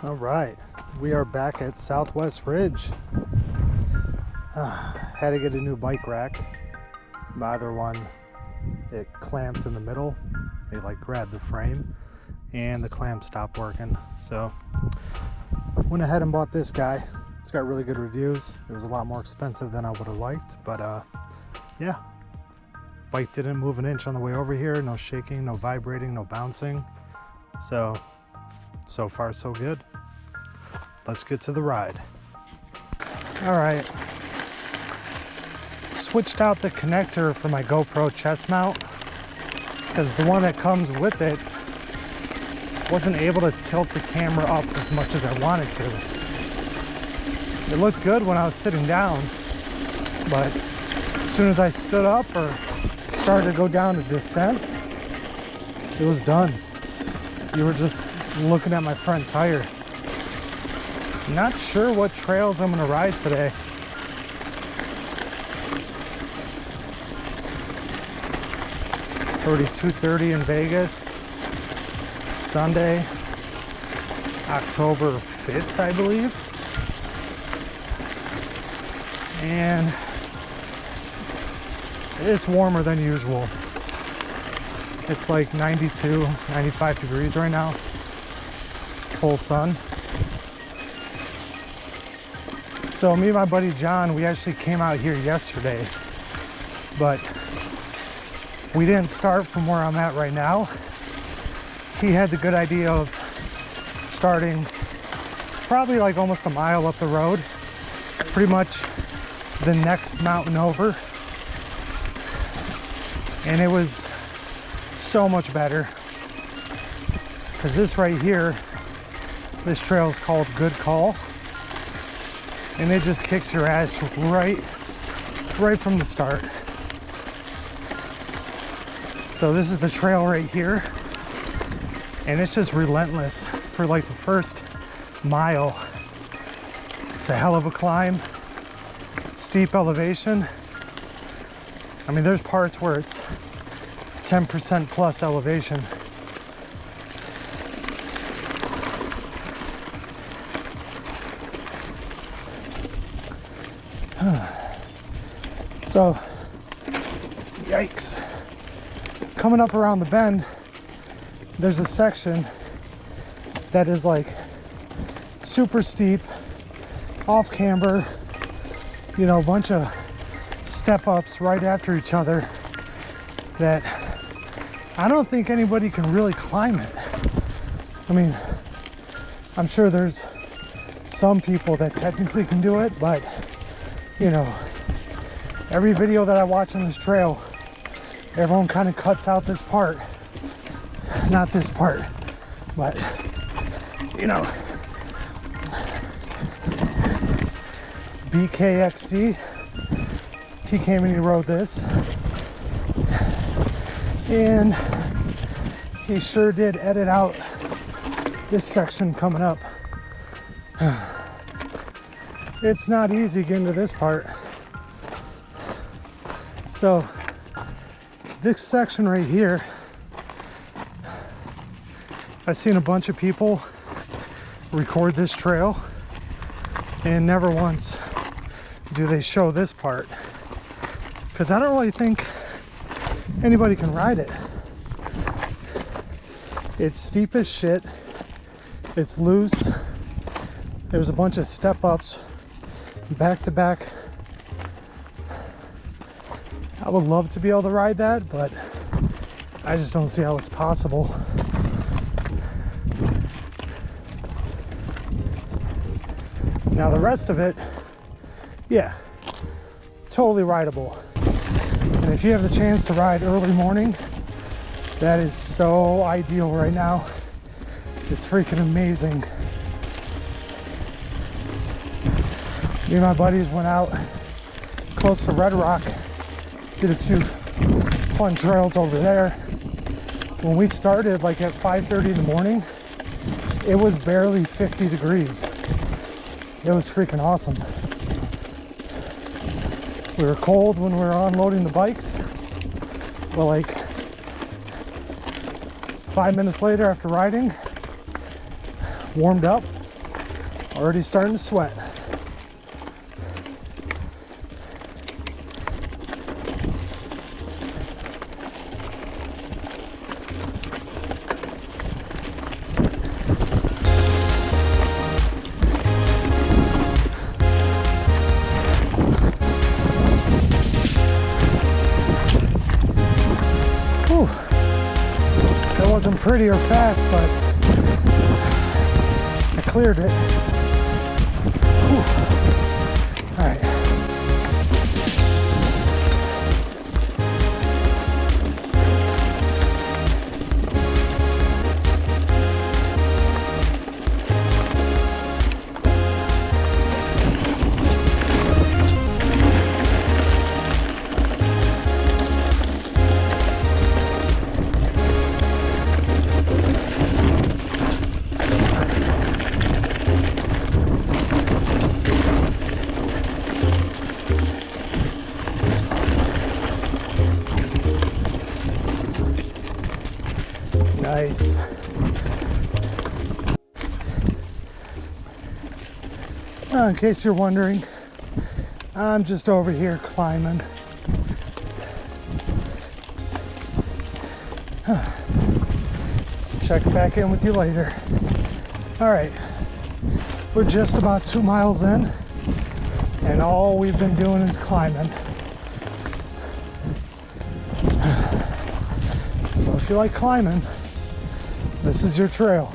All right, we are back at Southwest Ridge. Had to get a new bike rack. My other one, it clamped in the middle. They like grabbed the frame and the clamp stopped working. So went ahead and bought this guy. It's got really good reviews. It was a lot more expensive than I would have liked, but yeah. Bike didn't move an inch on the way over here. No shaking, no vibrating, no bouncing. So far so good. Let's get to the ride. All right. Switched out the connector for my GoPro chest mount because the one that comes with it wasn't able to tilt the camera up as much as I wanted to. It looked good when I was sitting down, but as soon as I stood up or started to go down a descent, it was done. You were just looking at my front tire. Not sure what trails I'm gonna ride today. It's already 2:30 in Vegas. Sunday, October 5th, I believe. And it's warmer than usual. It's like 92, 95 degrees right now. Full sun. So me and my buddy John, we actually came out here yesterday, but we didn't start from where I'm at right now. He had the good idea of starting probably like almost a mile up the road, pretty much the next mountain over. And it was so much better because this right here, this trail is called Good Call, and it just kicks your ass right from the start. So this is the trail right here, and it's just relentless for like the first mile. It's a hell of a climb, steep elevation. I mean, there's parts where it's 10% plus elevation. So, yikes. Coming up around the bend, there's a section that is like super steep, off camber, you know, a bunch of step ups right after each other that I don't think anybody can really climb it. I mean, I'm sure there's some people that technically can do it, but you know, every video that I watch on this trail, everyone kind of cuts out this part. Not this part, but you know, BKXC, he came and he rode this, and he sure did edit out this section coming up. It's not easy getting to this part. So this section right here, I've seen a bunch of people record this trail, and never once do they show this part, because I don't really think anybody can ride it. It's steep as shit. It's loose. There's a bunch of step ups back to back. I would love to be able to ride that, but I just don't see how it's possible. Now the rest of it, yeah, totally rideable. And if you have the chance to ride early morning, that is so ideal right now. It's freaking amazing. Me and my buddies went out close to Red Rock, did a few fun trails over there. When we started, like at 5:30 in the morning, it was barely 50 degrees. It was freaking awesome. We were cold when we were unloading the bikes, but like 5 minutes later after riding, warmed up, Already starting to sweat. Whew. That wasn't pretty or fast, but I cleared it. Whew. All right. Nice. In case you're wondering, I'm just over here climbing. Check back in with you later. All right, we're just about 2 miles in, and all we've been doing is climbing. So if you like climbing, this is your trail.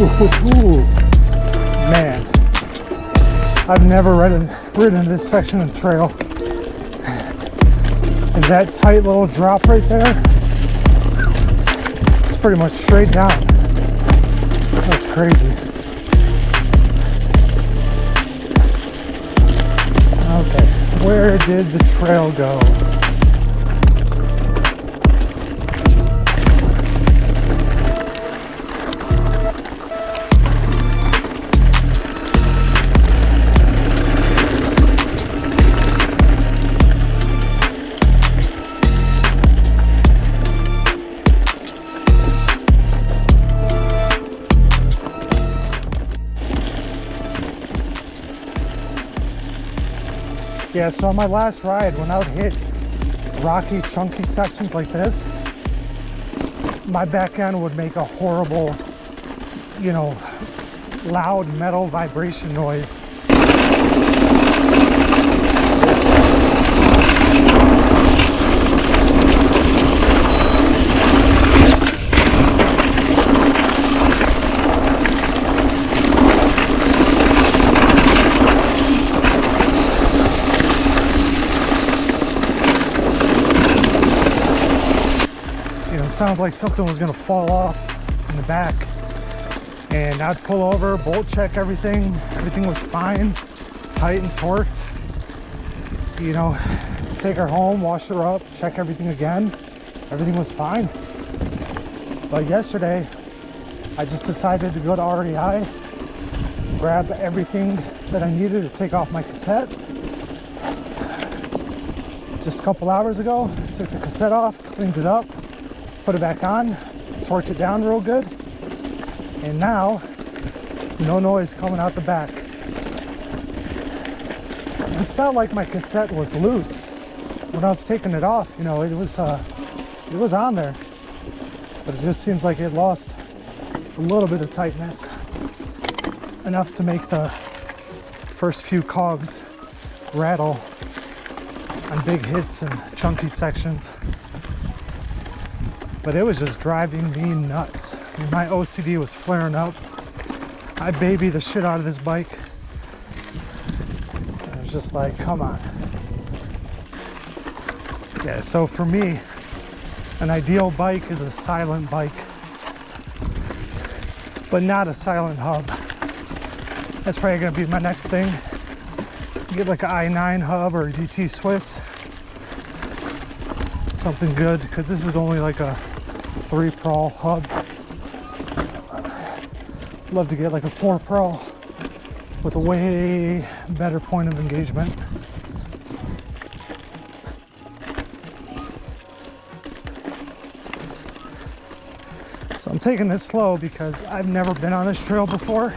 Ooh, man, I've never ridden this section of the trail. And that tight little drop right there, it's pretty much straight down. That's crazy. Okay, where did the trail go? Yeah, so on my last ride, when I would hit rocky, chunky sections like this, my back end would make a horrible, you know, loud metal vibration noise. Sounds like something was gonna fall off in the back, and I'd pull over, bolt check everything was fine, tight and torqued, you know, take her home, wash her up, check everything again, everything was fine. But yesterday I just decided to go to REI, grab everything that I needed to take off my cassette. Just a couple hours ago, took the cassette off, cleaned it up, put it back on, torqued it down real good, and now no noise coming out the back. It's not like my cassette was loose when I was taking it off, you know, it was on there, but it just seems like it lost a little bit of tightness, enough to make the first few cogs rattle on big hits and chunky sections. But it was just driving me nuts. I mean, my OCD was flaring up. I baby the shit out of this bike. I was just like, come on. Yeah, so for me, an ideal bike is a silent bike, but not a silent hub. That's probably gonna be my next thing. Get like an i9 hub or a DT Swiss. Something good, because this is only like a 3 prol hub. Love to get like a 4 prol with a way better point of engagement. So I'm taking this slow because I've never been on this trail before,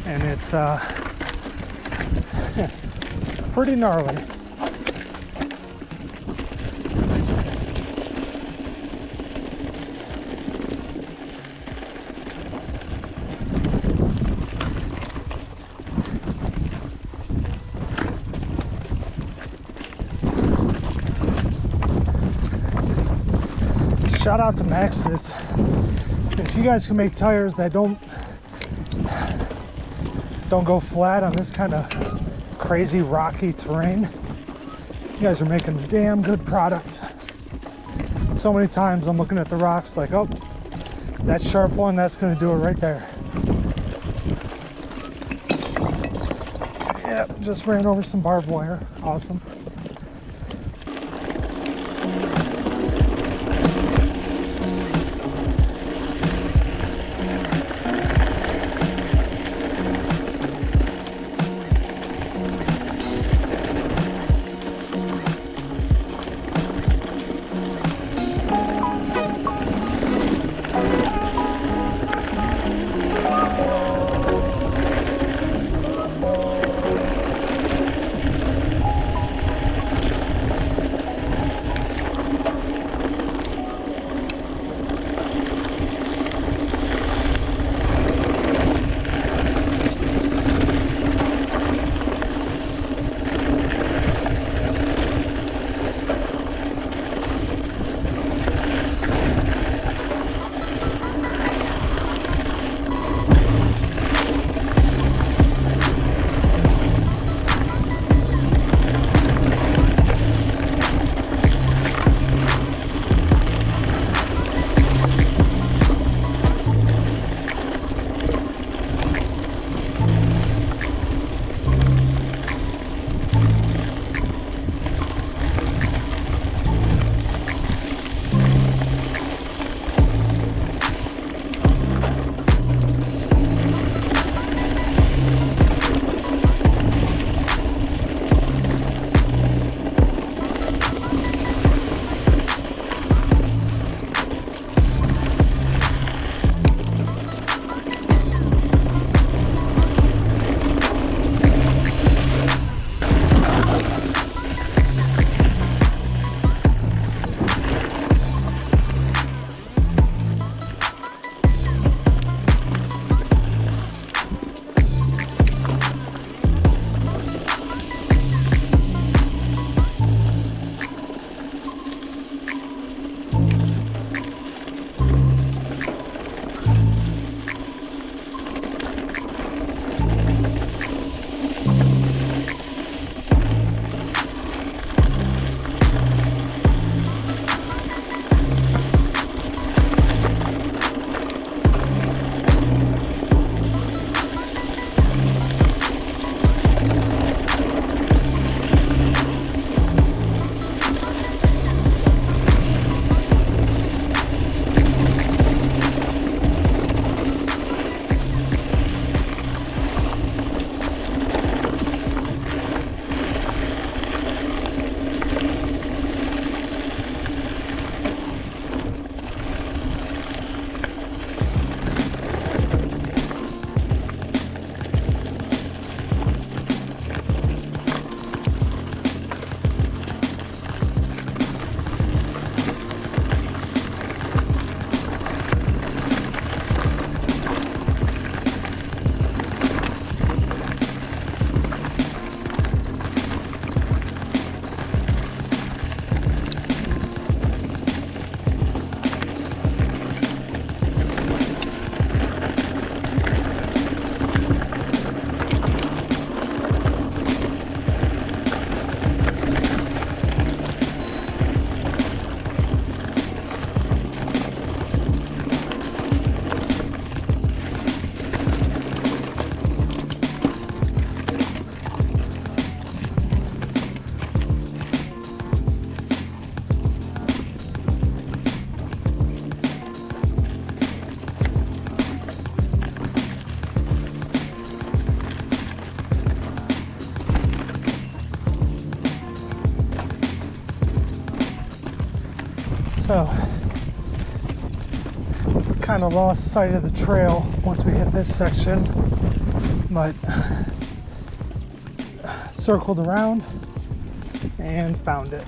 and it's pretty gnarly. Shout out to Maxxis. If you guys can make tires that don't go flat on this kind of crazy rocky terrain, you guys are making a damn good product. So many times I'm looking at the rocks like, oh, that sharp one, that's gonna do it right there. Yep, just ran over some barbed wire. Awesome. So kind of lost sight of the trail once we hit this section, but circled around and found it.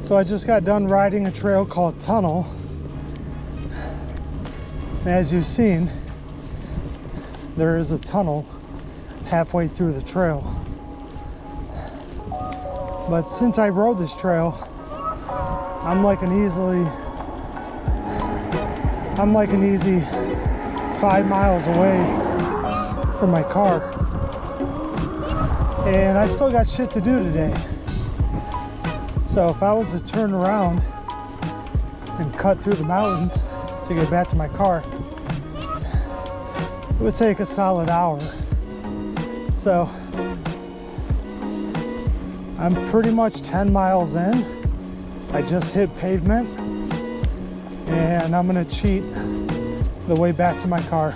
So I just got done riding a trail called Tunnel. And as you've seen, there is a tunnel halfway through the trail. But since I rode this trail, I'm like an easy 5 miles away from my car. And I still got shit to do today. So if I was to turn around and cut through the mountains to get back to my car, it would take a solid hour. So I'm pretty much 10 miles in. I just hit pavement and I'm gonna cheat the way back to my car.